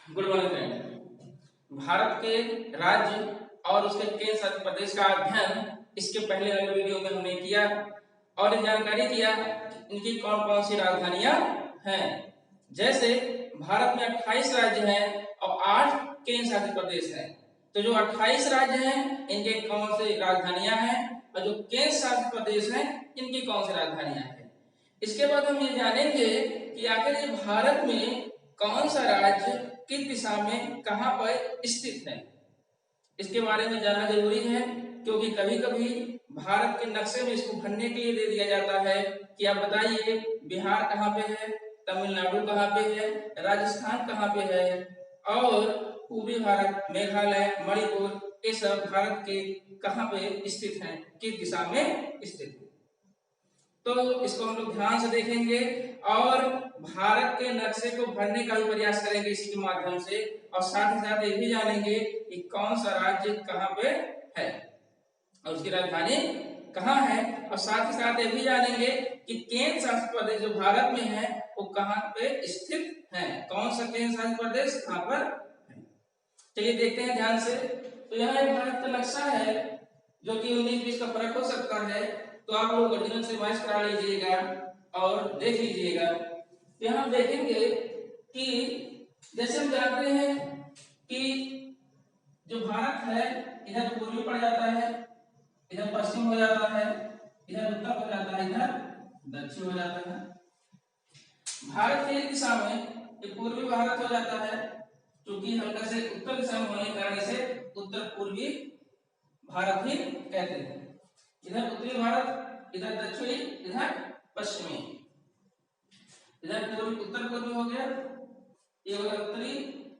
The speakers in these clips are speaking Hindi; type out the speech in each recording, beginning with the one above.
Good morning friend. भारत के राज्य और उसके केंद्र शासित प्रदेश का अध्ययन इसके पहले वाले वीडियो में हमने किया और जानकारी दिया कि इनकी कौन कौन सी राजधानियां हैं। जैसे भारत में 28 राज्य हैं और 8 केंद्र शासित प्रदेश हैं। तो जो 28 राज्य हैं इनके कौन सी राजधानियां हैं और जो केंद्र शासित प्रदेश हैं इनकी कौन सी राजधानियां हैं। इसके बाद हम ये जानेंगे कि आखिर ये भारत में कौन सा राज्य किस दिशा में कहां पर स्थित है। इसके बारे में जानना जरूरी है क्योंकि कभी कभी भारत के नक्शे में इसको भरने के लिए दे दिया जाता है कि आप बताइए बिहार कहाँ पे है, तमिलनाडु कहाँ पे है, राजस्थान कहाँ पे है और पूर्वी भारत मेघालय मणिपुर ये सब भारत के कहाँ पे स्थित हैं, किस दिशा में स्थित है। तो इसको हम लोग ध्यान से देखेंगे और भारत के नक्शे को भरने का भी प्रयास करेंगे इसी के माध्यम से और साथ ही साथ ये भी जानेंगे कि कौन सा राज्य कहाँ पे है और उसकी राजधानी कहाँ है और साथ ही साथ ये भी जानेंगे कि केंद्र शासित प्रदेश जो भारत में है वो कहाँ पे स्थित है, कौन सा केंद्र शासित प्रदेश कहाँ पर है। चलिए देखते हैं ध्यान से। तो यहाँ एक भारत का नक्शा है जो कि 19-20 का फर्क हो सकता है, तो आप लोग ओरिजिनल से मैच करा लीजिएगा और देख लीजिएगा। यहाँ हम देखेंगे कि जैसे हम जानते हैं कि जो भारत है इधर पूर्वी पड़ जाता है, इधर पश्चिम हो जाता है, इधर उत्तर हो जाता है, इधर दक्षिण हो जाता है। भारत की दिशा में ये पूर्वी भारत हो जाता है क्योंकि हल्का से उत्तर दिशा में होने के कारण इसे उत्तर पूर्वी भारत ही कहते हैं। इधर उत्तरी भारत, इधर दक्षिणी, इधर पश्चिमी। इधर पूर्वी उत्तर पूर्वी हो गया, ये हो गया उत्तरी,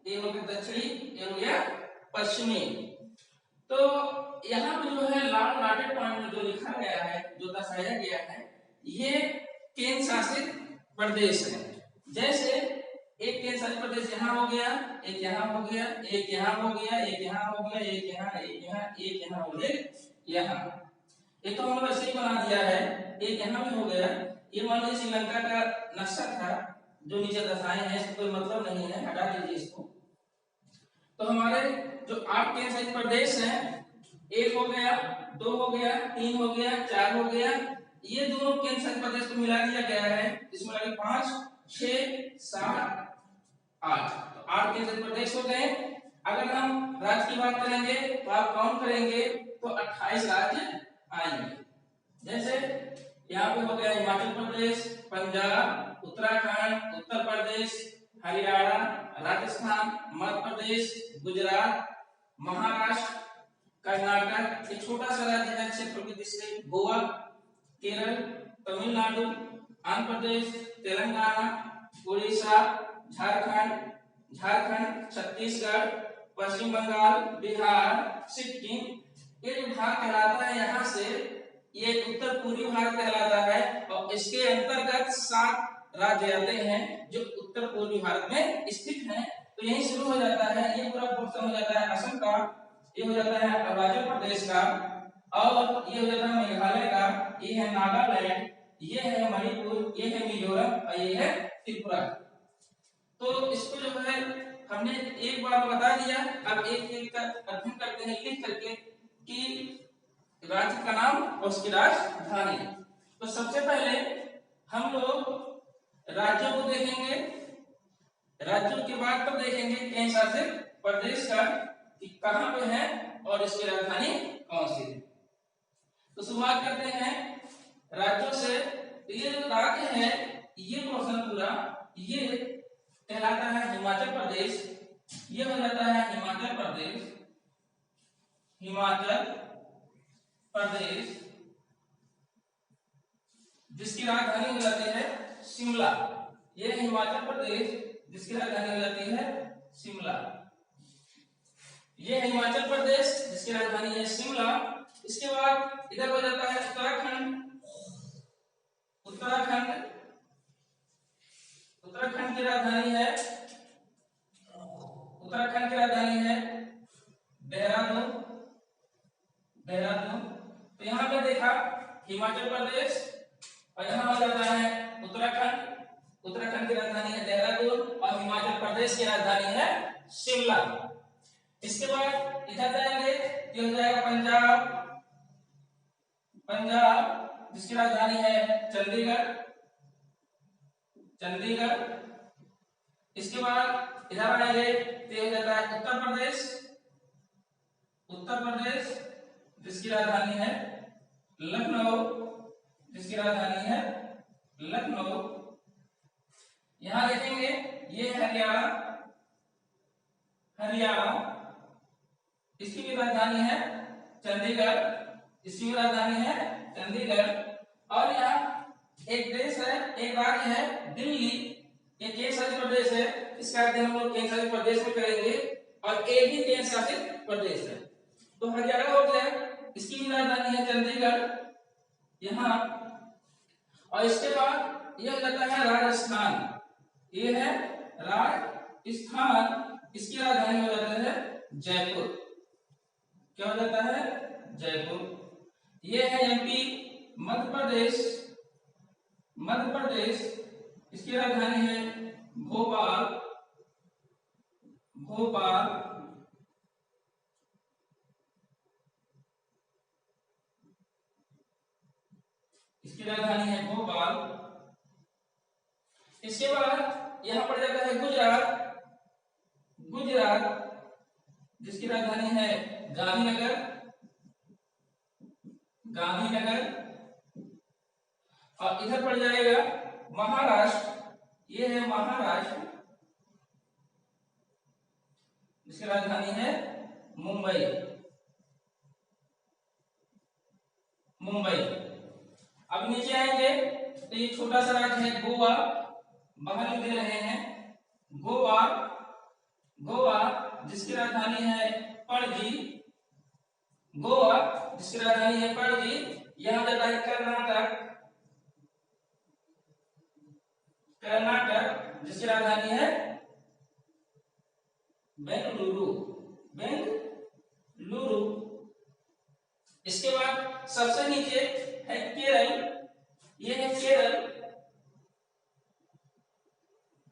ये हो गया दक्षिणी, ये हो गया पश्चिमी। तो यहाँ पे जो है लाल डॉटेड पॉइंट में जो लिखा गया है, जो दर्शाया गया है, ये केंद्र शासित प्रदेश है। जैसे एक केंद्र शासित प्रदेश यहाँ हो गया, एक यहाँ हो गया, एक यहाँ हो गया, एक यहाँ हो गया, एक यहाँ, एक यहाँ, एक यहाँ हो गया, यहाँ। ये तो हमने वैसे ही बना दिया है, एक यहाँ भी हो गया। ये मान लीजिए श्रीलंका का नक्शा था जो नीचे दर्शाए हैं, इसको कोई मतलब नहीं है, हटा दीजिए इसको। तो हमारे जो 8 केंद्र शासित प्रदेश हैं, 1 हो गया, 2 हो गया, 3 हो गया, 4 हो गया, ये दोनों केंद्र शासित प्रदेश को मिला दिया गया है, इसमें लगे 5, 6, 7, 8। तो 8 केंद्र शासित प्रदेश हो गए। अगर हम राज्य की बात करेंगे तो आप काउंट करेंगे तो 28 राज्य आएंगे। जैसे यहाँ पे हो गया हिमाचल प्रदेश, पंजाब, उत्तराखंड, उत्तर प्रदेश, हरियाणा, राजस्थान, मध्य प्रदेश, गुजरात, महाराष्ट्र, कर्नाटक, एक छोटा सा राज्य है क्षेत्र की दृष्टि से, गोवा, केरल, तमिलनाडु, आंध्र प्रदेश, तेलंगाना, उड़ीसा, झारखंड, छत्तीसगढ़, पश्चिम बंगाल, बिहार, सिक्किम, ये जो भाग कहलाता है यहाँ से ये उत्तर पूर्वी भारत कहलाता है और इसके अंतर्गत 7 राज्य आते हैं जो उत्तर पूर्वी भारत में स्थित हैं। तो यही शुरू हो जाता है, ये पूरा पोर्शन हो जाता है असम का, ये हो जाता है अरुणाचल प्रदेश का और ये हो जाता है मेघालय का, ये है नागालैंड, ये है मणिपुर, ये है मिजोरम और ये है त्रिपुरा। तो इसको जो है हमने एक बार बता दिया, अब एक का अध्ययन करते हैं लिख करके कि राज्य का नाम और उसकी राजधानी। तो सबसे पहले हम लोग राज्यों को देखेंगे, राज्यों के बाद तब देखेंगे केंद्र शासित प्रदेश का कि कहां पे है और इसकी राजधानी कौन सी है। तो शुरुआत करते हैं राज्यों से। ये जो राज्य है ये पोर्शन पूरा ये कहलाता है हिमाचल प्रदेश, ये हो जाता है हिमाचल प्रदेश, जिसकी राजधानी हो जाती है शिमला। ये हिमाचल प्रदेश जिसकी राजधानी हो जाती है शिमला। ये हिमाचल प्रदेश जिसकी राजधानी है शिमला। इसके बाद इधर हो जाता है उत्तराखंड की राजधानी है देहरादून। तो यहाँ पे देखा हिमाचल प्रदेश और यहाँ हो जाता है उत्तराखंड की राजधानी है देहरादून और हिमाचल प्रदेश प्रदेश की राजधानी है शिमला। इसके बाद इधर जाएंगे तो हो जाएगा पंजाब, पंजाब जिसकी राजधानी है चंडीगढ़, चंडीगढ़। इसके बाद इधर आएंगे तो हो जाता है उत्तर प्रदेश, उत्तर प्रदेश जिसकी राजधानी है लखनऊ, जिसकी राजधानी है लखनऊ। यहां देखेंगे ये हरियाणा, हरियाणा इसकी भी राजधानी है चंडीगढ़, इसकी भी राजधानी है चंडीगढ़। और यहाँ एक देश है, एक राज्य है दिल्ली, ये केंद्र शासित प्रदेश है, इसका अध्ययन हम लोग केंद्र शासित प्रदेश में करेंगे और एक ही केंद्र शासित प्रदेश है। तो हरियाणा हो गया, इसकी भी राजधानी है चंडीगढ़ यहाँ। और इसके बाद यह हो जाता है राजस्थान, ये है राजस्थान, इसकी राजधानी हो जाता है जयपुर। क्या हो जाता है जयपुर। ये है एमपी, मध्य प्रदेश, मध्य प्रदेश इसकी राजधानी है भोपाल, भोपाल। इसकी राजधानी है भोपाल। इसके बाद यहां पड़ जाता है गुजरात, गुजरात जिसकी राजधानी है गांधीनगर, गांधीनगर। और इधर पड़ जाएगा महाराष्ट्र, ये है महाराष्ट्र जिसकी राजधानी है मुंबई, मुंबई। अब नीचे आएंगे तो ये छोटा सा राज्य है गोवा, बाहर में दे रहे हैं गोवा, गोवा जिसकी राजधानी है पणजी, गोवा जिसकी राजधानी है पणजी। यहां जाता है कर्नाटक, कर्नाटक जिसकी राजधानी है बेंगलुरु, बेंगलुरु। इसके बाद सबसे नीचे है केरल, ये है केरल,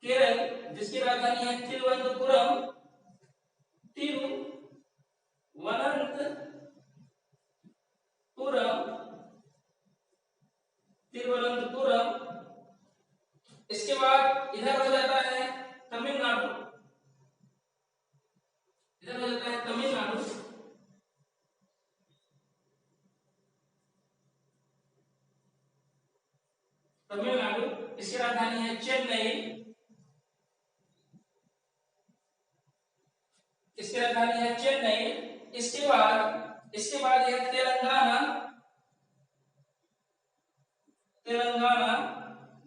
केरल जिसकी राजधानी है तिरुवनंतपुरम, तिरुवनंतपुरम। तिरुवनंतपुरम। इसके बाद इधर हो जाता है तमिलनाडु, इधर हो जाता है तमिलनाडु। तमिलनाडु इसकी राजधानी है चेन्नई, इसकी राजधानी है चेन्नई। इसके बाद यह तेलंगाना, तेलंगाना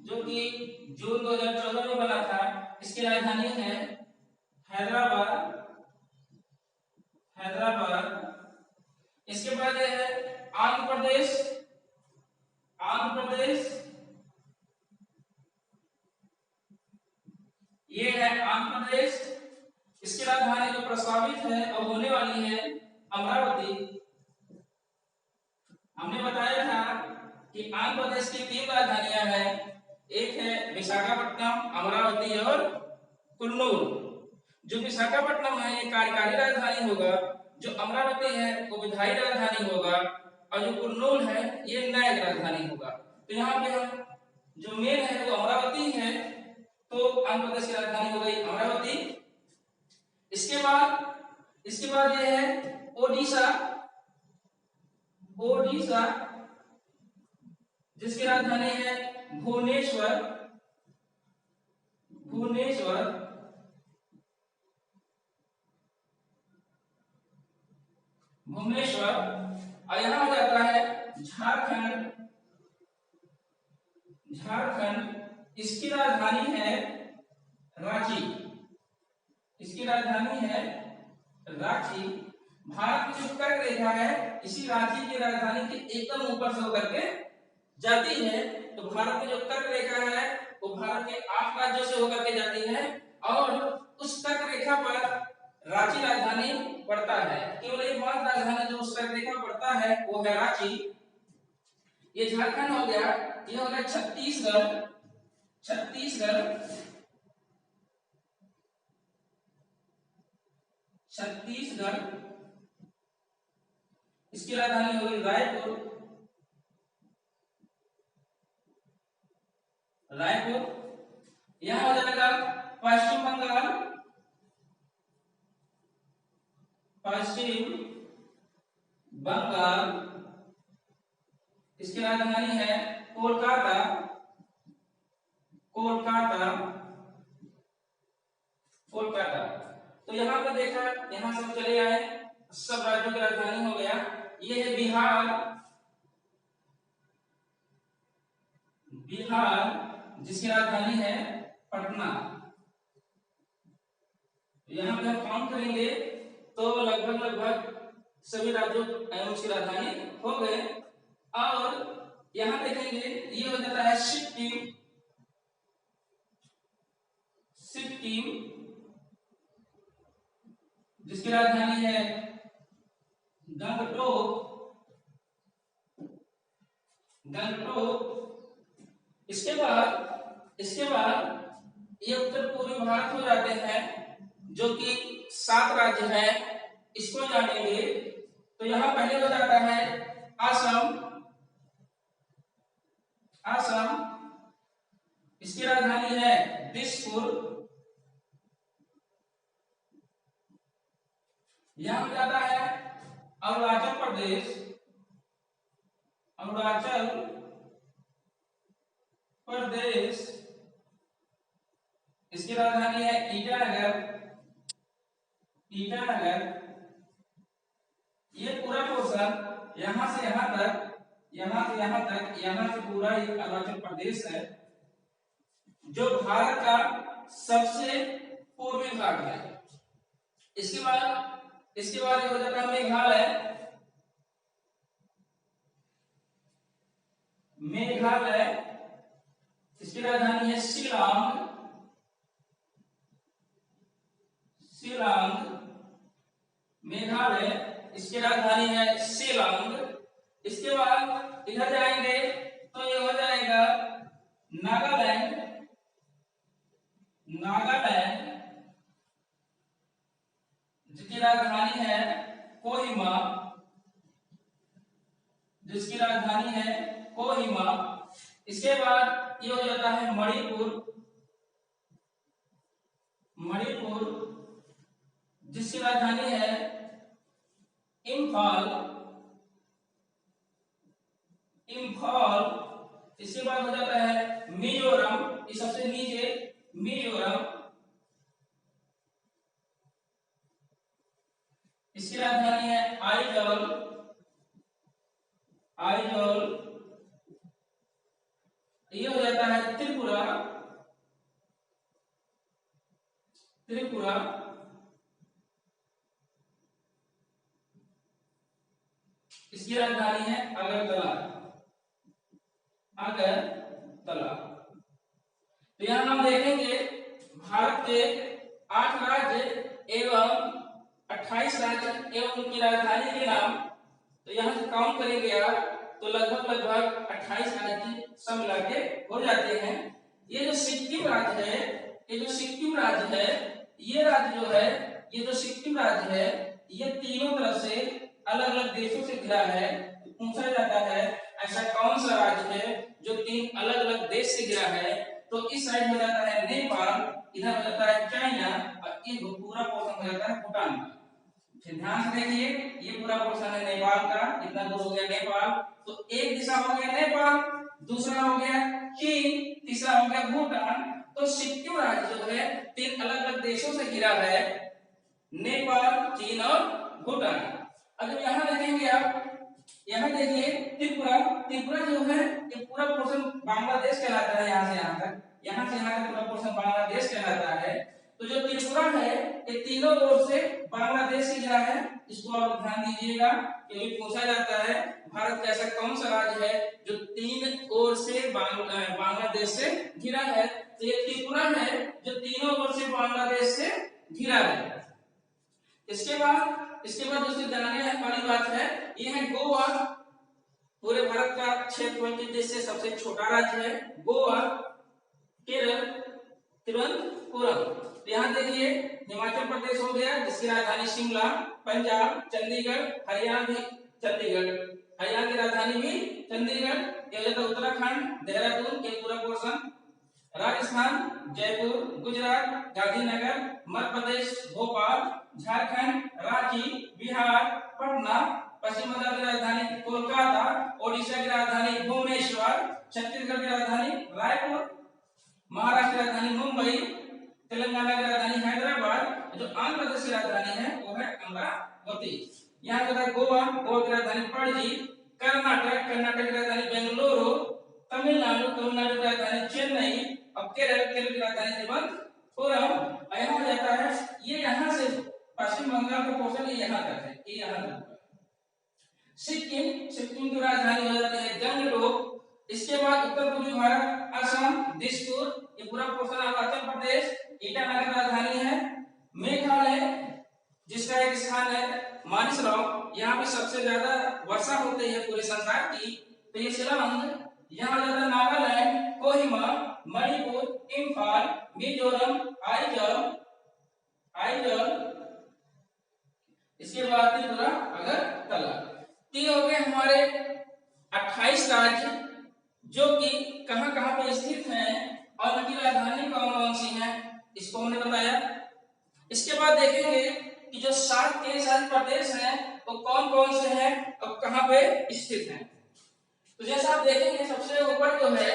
जो कि जून 2014 में बना था, इसकी राजधानी है हैदराबाद, हैदराबाद। इसके बाद यह है आंध्र प्रदेश, आंध्र प्रदेश, ये है आंध्र प्रदेश। इसकी राजधानी जो प्रस्तावित है और होने वाली है अमरावती। हमने बताया था कि आंध्र प्रदेश की 3 राजधानियां हैं, एक है विशाखापट्टनम, अमरावती और कुन्नूर। जो विशाखापट्टनम है ये कार्यकारी राजधानी होगा, जो अमरावती है वो विधायी राजधानी होगा और जो कुन्नूर है ये न्यायिक राजधानी होगा। तो यहाँ पे हम जो मेन है वो अमरावती है, तो आंध्र प्रदेश की राजधानी हो गई अमरावती। इसके बाद ये है ओडिशा, ओडिशा जिसकी राजधानी है भुवनेश्वर, भुवनेश्वर। भुवनेश्वर। और यहां हो जाता है झारखंड, झारखंड इसकी राजधानी है रांची, इसकी राजधानी है रांची। भारत की जो कर्क रेखा है इसी रांची की राजधानी के एकदम ऊपर से होकर के जाती है। तो भारत की जो कर्क रेखा है वो भारत के 8 राज्यों से होकर के जाती है और उस कर्क रेखा पर रांची राजधानी पड़ता है। केवल एक मात्र राजधानी जो उस कर्क रेखा पड़ता है वो है रांची। ये झारखंड हो गया, ये हो गया छत्तीसगढ़, छत्तीसगढ़। छत्तीसगढ़। इसकी राजधानी होगी रायपुर। रायपुर। यहां हो जाएगा पश्चिम बंगाल। पश्चिम बंगाल। इसकी राजधानी है कोलकाता। कोलकाता। कोलकाता। तो यहाँ पे देखा, यहाँ सब चले आए, सब राज्यों की राजधानी हो गया। ये है बिहार। बिहार जिसकी राजधानी है पटना। यहाँ पे हम काउंट करेंगे तो लगभग लगभग सभी राज्यों उसकी राजधानी हो गए। और यहाँ देखेंगे ये हो जाता है सिक्किम। सिक्किम जिसकी राजधानी है गंगटोक। गंगटोक। इसके बाद ये उत्तर पूर्वी भारत हो जाते हैं, जो कि 7 राज्य है, इसको जानेंगे। तो यहाँ पहले हो जाता है असम। असम। इसकी राजधानी है दिसपुर। यहाँ हो जाता है अरुणाचल प्रदेश। अरुणाचल प्रदेश। इसकी राजधानी है ईटानगर। ईटानगर। ये पूरा पोर्शन यहां से यहां तक, यहां से यहां तक, यहां से पूरा एक अरुणाचल प्रदेश है, जो भारत का सबसे पूर्वी भाग है। इसके बाद ये हो जाता है मेघालय। मेघालय। इसकी राजधानी है शिलांग। शिलांग। मेघालय। इसकी राजधानी है शिलांग। इसके बाद इधर जाएंगे तो ये हो जाएगा नागालैंड। नागालैंड जिसकी राजधानी है कोहिमा। जिसकी राजधानी है कोहिमा। इसके बाद ये हो जाता है मणिपुर। मणिपुर जिसकी राजधानी है इम्फाल। इम्फाल। इसके बाद हो जाता है मिजोरम। ये सबसे नीचे मिजोरम। इसकी राजधानी है आइजॉल। आइजॉल। ये हो जाता है त्रिपुरा। त्रिपुरा। इसकी राजधानी है अगरतला। अगरतला। तो यहां हम देखेंगे भारत के 8 राज्य एवं 28 राज्य एवं उनकी राजधानी के नाम। तो यहाँ से काउंट करेंगे आप तो लगभग 28 राज्य सब मिला के हो जाते हैं। ये जो सिक्किम राज्य है, ये जो सिक्किम राज्य है, ये राज्य जो है, ये जो सिक्किम राज्य है, ये तीनों तरफ से अलग अलग देशों से घिरा है। पूछा जाता है ऐसा कौन सा राज्य है जो 3 अलग अलग देश से घिरा है, तो इस साइड हो जाता है नेपाल, इधर हो जाता है चाइना, और ये पूरा पोर्शन हो जाता है भूटान का। फिर ध्यान से देखिए, ये पूरा पोर्शन है नेपाल का, इतना दूर हो गया नेपाल। तो एक दिशा हो गया नेपाल, दूसरा हो गया चीन, तीसरा हो गया भूटान। तो सिक्किम राज्य जो है 3 अलग अलग देशों से घिरा है, नेपाल, चीन और भूटान। अगर यहाँ देखेंगे आप, यहाँ देखिए त्रिपुरा। त्रिपुरा जो है ये पूरा पोर्शन बांग्लादेश कहलाता है। यहाँ से यहाँ तक, यहाँ से यहाँ तक पूरा पोर्शन बांग्लादेश कहलाता है। तो जो त्रिपुरा है ये तीनों ओर से बांग्लादेश से घिरा है। इसको आप ध्यान दीजिएगा, क्योंकि पूछा जाता है भारत का ऐसा कौन सा राज्य है जो 3 ओर से बांग्लादेश से घिरा है। तो ये त्रिपुरा है जो तीनों ओर से बांग्लादेश से घिरा है। इसके बाद दोस्तों जानने वाली बात है, ये है गोवा। पूरे भारत का क्षेत्रफल के देश से सबसे छोटा राज्य है गोवा। केरल तिरुवनंतपुरम। तो यहाँ देखिए हिमाचल प्रदेश हो गया जिसकी राजधानी शिमला, पंजाब चंडीगढ़, हरियाणा भी चंडीगढ़, हरियाणा की राजधानी भी चंडीगढ़, ये हो जाता है उत्तराखंड, देहरादून ये पूरा पोर्शन, राजस्थान जयपुर, गुजरात गांधीनगर, मध्य प्रदेश भोपाल, झारखंड रांची, बिहार पटना, पश्चिम बंगाल की राजधानी कोलकाता, ओडिशा की राजधानी भुवनेश्वर, छत्तीसगढ़ की राजधानी रायपुर, महाराष्ट्र की राजधानी मुंबई, तेलंगाना की राजधानी हैदराबाद, जो आंध्र प्रदेश की राजधानी है वो है अमरावती। यहाँ पर गोवा, गोवा की राजधानी पणजी, कर्नाटक, कर्नाटक की राजधानी बेंगलुरु, तमिलनाडु, तमिलनाडु की राजधानी चेन्नई, अब केरल, केरल की राजधानी तिरुवनंतपुरम। यहाँ हो जाता है ये यहाँ से पश्चिम बंगाल का पोर्शन ये यहाँ तक है, ये यहाँ तक। सिक्किम, सिक्किम की राजधानी हो जाती है गंगटोक। इसके बाद उत्तर पूर्वी भारत असम दिसपुर, ये पूरा पोर्शन अरुणाचल प्रदेश, ईटानगर राजधानी है। मेघालय जिसका एक स्थान है मानसरोवर, यहाँ पे सबसे ज्यादा वर्षा होती है पूरे संसार की, तो ये शिलांग। यहाँ हो जाता है नागालैंड, कोहिमा, मणिपुर, इम्फाल, मिजोरम, आइजल, इसके बाद त्रिपुरा, अगरतला। ये हो गए हमारे 28 राज्य जो कि कहां कहां पे स्थित हैं और उनकी राजधानी कौन कौन सी है, इसको हमने बताया। इसके बाद देखेंगे कि जो 7 केंद्र शासित प्रदेश हैं वो कौन कौन से हैं और कहां पे स्थित हैं। तो जैसा आप देखेंगे सबसे ऊपर जो है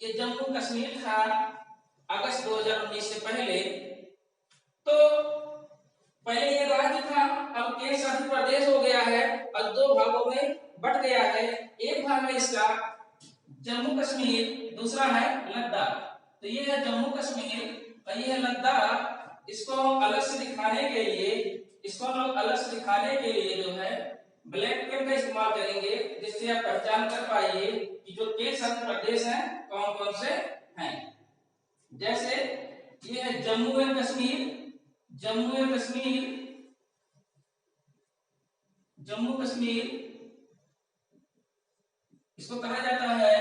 ये जम्मू कश्मीर था अगस्त 2019 से पहले। तो पहले ये राज्य था, अब केंद्र शासित प्रदेश हो गया है और 2 भागों में बट गया है। एक भाग है इसका जम्मू कश्मीर, दूसरा है लद्दाख। तो ये है जम्मू कश्मीर और ये है लद्दाख। इसको अलग से दिखाने के लिए, इसको हम लोग अलग से दिखाने के लिए जो है ब्लैक पेन का इस्तेमाल करेंगे, जिससे आप पहचान कर पाइए कि जो केंद्र शासित प्रदेश हैं कौन कौन से हैं। जैसे ये है जम्मू एंड कश्मीर, जम्मू एंड कश्मीर, जम्मू कश्मीर इसको कहा जाता है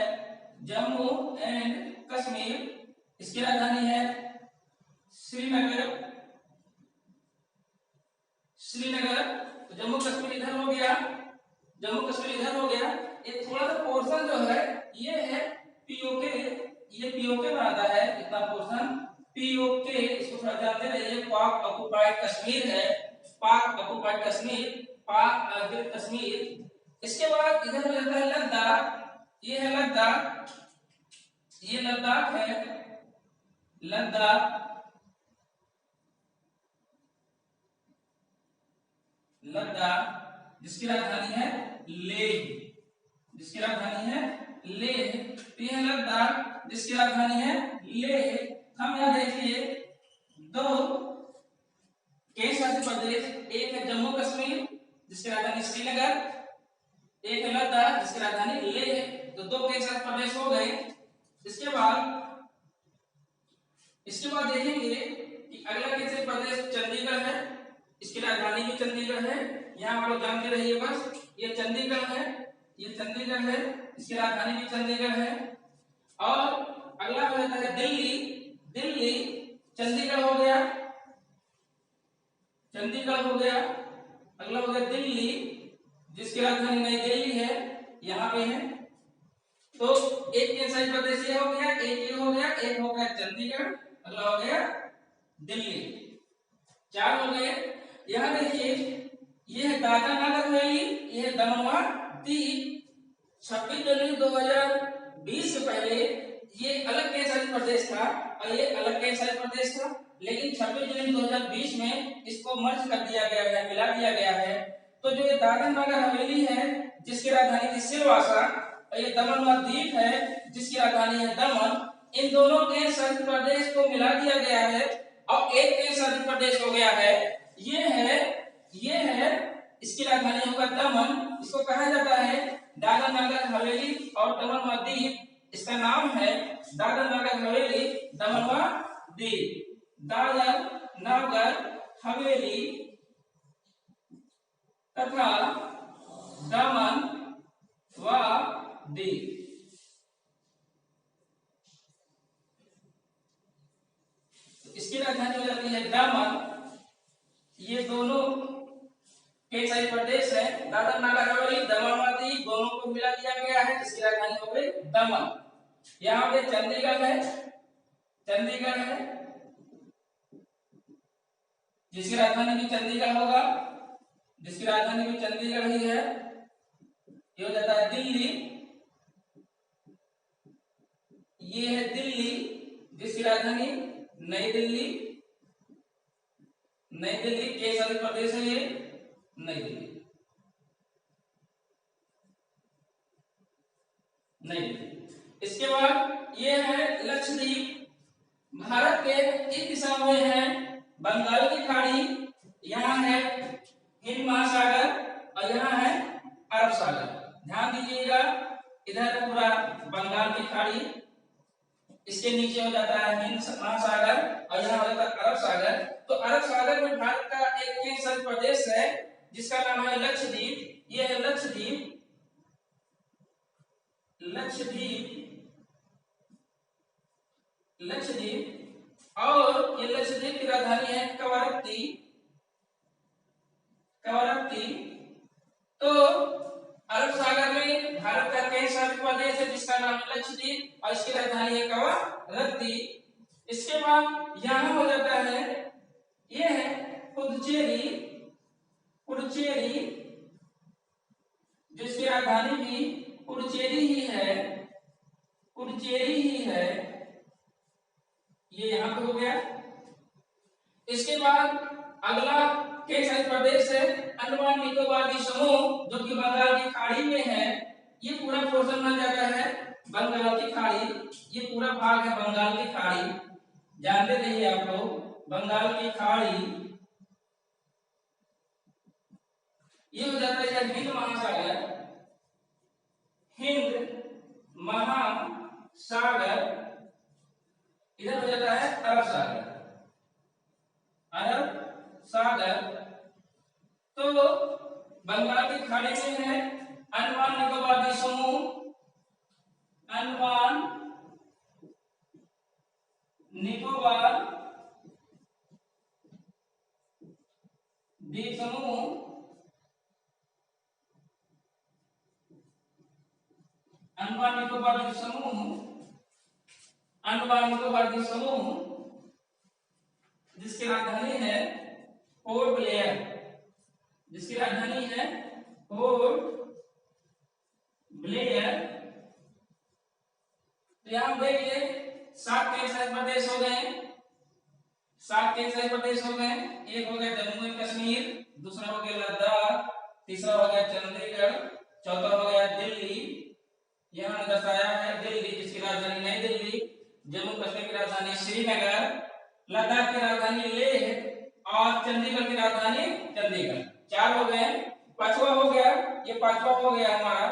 जम्मू एंड कश्मीर। इसकी राजधानी है श्रीनगर, श्रीनगर। तो जम्मू कश्मीर इधर हो गया, जम्मू कश्मीर इधर हो गया। एक थोड़ा सा पोर्शन जो है ये है पीओके, ये पीओके बनाता है इतना पोर्शन पीओके। इसको थोड़ा जानते रहिए, पाक ऑक्युपाइड कश्मीर है, पाक ऑक्युपाइड कश्मीर, पाक अधिकृत कश्मीर। इसके बाद इधर हो जाता है लद्दाख, ये है लद्दाख, ये लद्दाख है, लद्दाख, लद्दाख जिसकी राजधानी है लेह, जिसकी राजधानी है लेह। तो यह लद्दाख जिसकी राजधानी है लेह। हम यहाँ देखिए 2 केंद्र शासित प्रदेश, एक है जम्मू कश्मीर जिसकी राजधानी श्रीनगर, एक है लद्दाख जिसकी राजधानी लेह। तो 2 केंद्र शासित प्रदेश हो गए। इसके बाद देखेंगे कि अगला केंद्र शासित प्रदेश चंडीगढ़ है, इसकी राजधानी भी चंडीगढ़ है। यहाँ आप लोग जानते रहिए बस, ये चंडीगढ़ है, ये चंडीगढ़ है, इसकी राजधानी भी चंडीगढ़ है। और अगला हो जाता है दिल्ली, दिल्ली चंडीगढ़ हो गया, चंडीगढ़ हो गया। अगला हो गया दिल्ली जिसकी राजधानी नई दिल्ली है, यहाँ पे है। तो एक केंद्र शासित प्रदेश ये हो गया, एक ये हो गया, एक हो गया चंडीगढ़, अगला हो गया दिल्ली। 4 हो गए। यहाँ देखिए ये है दादरा नगर हवेली, ये है दमन व दीव। 26 जनवरी 2020 से पहले ये अलग केंद्र शासित प्रदेश था और ये अलग केंद्र शासित प्रदेश था, लेकिन 26 जनवरी 2020 में इसको मर्ज कर दिया गया है, मिला दिया गया है। तो जो ये दादरा नगर हवेली है जिसकी राजधानी थी सिलवासा और ये दमन व दीव है जिसकी राजधानी है दमन, इन दोनों केंद्र शासित प्रदेश को मिला दिया गया है और एक केंद्र शासित प्रदेश हो गया है। ये है इसकी राजधानी होगा दमन। इसको कहा जाता है दादरा नगर हवेली और दमन व दीव। इसका नाम है दादरा नगर हवेली दमन व दीव, दादरा नगर हवेली तथा दमन व दीव। इसकी राजधानी हो जाती है दमन। ये दोनों केंद्रशासित प्रदेश है, दादर नागर हवेली, दमन और दीव दोनों को मिला दिया गया है, जिसकी राजधानी हो गई दमन। यहाँ पे चंडीगढ़ है, चंडीगढ़ है जिसकी राजधानी भी चंडीगढ़ होगा, जिसकी राजधानी भी चंडीगढ़ ही है। ये हो जाता है दिल्ली, ये है दिल्ली जिसकी राजधानी नई दिल्ली, नई दिल्ली केंद्रशासित प्रदेश है ये नई दिल्ली, नई दिल्ली। इसके बाद ये है लक्षद्वीप। भारत के इस दिशा में है बंगाल की खाड़ी, यहाँ है हिंद महासागर और यहाँ है अरब सागर। ध्यान दीजिएगा, इधर पूरा बंगाल की खाड़ी, इसके नीचे हो जाता है हिंद महासागर और यहाँ हो जाता है अरब सागर। तो अरब सागर में भारत का एक केंद्रशासित प्रदेश है जिसका नाम है लक्षद्वीप। ये है लक्षद्वीप, लक्षद्वीप, लक्षद्वीप। और ये लक्षद्वीप की राजधानी है कवरत्ती, कवरत्ती। तो अरब सागर में भारत का केंद्रशासित प्रदेश है जिसका नाम है लक्षद्वीप और इसकी राजधानी है कवरत्ती। इसके बाद यहाँ हो जाता है, ये है पुडुचेरी, पुडुचेरी जिसकी राजधानी भी पुडुचेरी ही है, पुडुचेरी ही है, ये यहाँ पे हो गया। इसके बाद अगला केंद्रशासित प्रदेश है अंडमान निकोबार द्वीप समूह, जो कि बंगाल की खाड़ी में है। ये पूरा पोर्शन बन जाता है बंगाल की खाड़ी, ये पूरा भाग है बंगाल की खाड़ी, जानते रहिए आप लोग बंगाल की खाड़ी। ये हो जाता है हिंद महासागर, हिंद महासागर। इधर हो जाता है अरब सागर, अरब सागर। तो बंगाल की खाड़ी में है अंडमान निकोबार द्वीप समूह, अंडमान निकोबार द्वीप समूह, अंडमान निकोबार द्वीप समूह, अंडमान निकोबार द्वीप समूह जिसकी राजधानी है पोर्ट ब्लेयर, जिसकी राजधानी है पोर्ट ब्लेयर। तो यहां देखिए 7 केंद्रशासित प्रदेश हो गए, 7 केंद्रशासित प्रदेश हो गए। एक हो गया जम्मू एंड कश्मीर, दूसरा हो गया लद्दाख, तीसरा हो गया चंडीगढ़, चौथा हो गया दिल्ली, यहाँ दर्शाया है दिल्ली जिसकी राजधानी नई दिल्ली, जम्मू कश्मीर की राजधानी श्रीनगर, लद्दाख की राजधानी लेह और चंडीगढ़ की राजधानी चंडीगढ़। 4 हो गए। पांचवा हो गया, ये पांचवा हो गया हमारा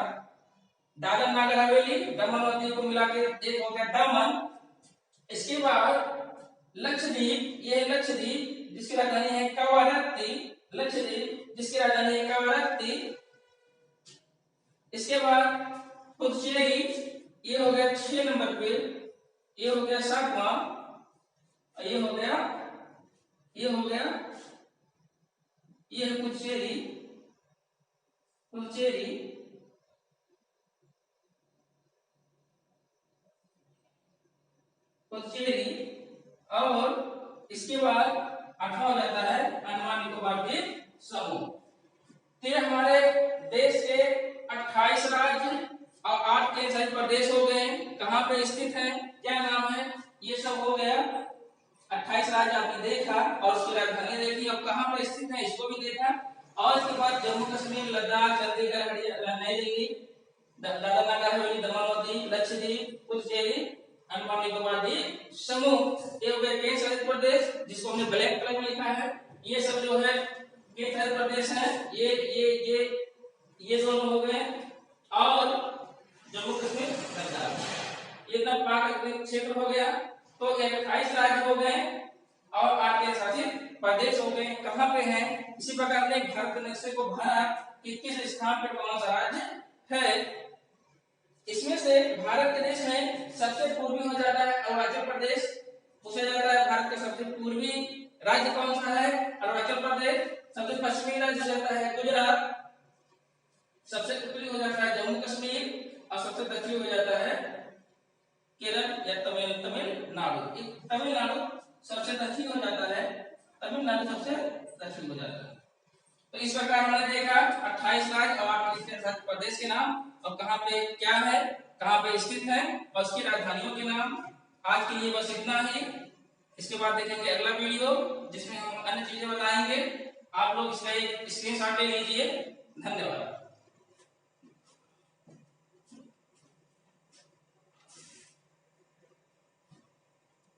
दादर नागर हवेली, दमन और दीव को मिला के एक हो गया दमन। इसके बाद लक्षद्वीप, ये लक्षद्वीप जिसकी राजधानी है कवरत्ती, लक्षद्वीप जिसकी राजधानी है कवरत्ती। इसके बाद पुडुचेरी, ये हो गया 6 नंबर पे, ये हो गया 7वां, ये हो गया, ये हो गया, ये है पुडुचेरी, पुडुचेरी। पुडुचेरी। और इसके बाद 8वां हो जाता है अंडमान निकोबार द्वीप समूह। तो ये हमारे देश के 28 राज्य और 8 केंद्रशासित प्रदेश हो गए। कहाँ पे स्थित है, क्या नाम है, ये सब हो गया। 28 राज्य आपने देखा और उसकी राजधानी देखी, अब कहाँ पे स्थित है इसको भी देखा। और इसके बाद जम्मू कश्मीर, लद्दाख, चंडीगढ़, हरियाणा, नई दिल्ली, दादर नगर हवेली, दमन और दीव, लक्षद्वीप, पुडुचेरी, अंडमान निकोबार द्वीप समूह, ये हो गए केंद्रशासित प्रदेश जिसको हमने ब्लैक कलर में लिखा है। ये सब जो है केंद्रशासित प्रदेश है, ये दोनों हो गए। और जम्मू कश्मीर, लद्दाख, ये तब पाक क्षेत्र हो गया। तो 28 राज्य हो गए और 8 केंद्रशासित प्रदेश हो गए। कहाँ पे हैं, इसी प्रकार ने भारत के नक्शे को भरा कि किस स्थान पर कौन सा राज्य है। इसमें से भारत के देश में सबसे पूर्वी हो जाता है अरुणाचल प्रदेश, पूछा जाता है भारत का सबसे पूर्वी राज्य कौन सा है? अरुणाचल प्रदेश। सबसे पश्चिमी राज्य हो जाता है गुजरात। सबसे उत्तरी हो जाता है जम्मू कश्मीर और सबसे दक्षिणी हो जाता है केरल या तमिलनाडु। तमिलनाडु सबसे दक्षिण हो जाता है, तमिलनाडु सबसे दक्षिण हो जाता है। तो इस प्रकार हमने देखा 28 राज्य और 8 केंद्र प्रदेश के नाम और कहाँ पे क्या है, कहाँ पे स्थित है और उसकी राजधानियों के नाम। आज के लिए बस इतना ही। इसके बाद देखेंगे अगला वीडियो जिसमें हम अन्य चीजें बताएंगे। आप लोग इसका एक स्क्रीनशॉट ले लीजिए। धन्यवाद।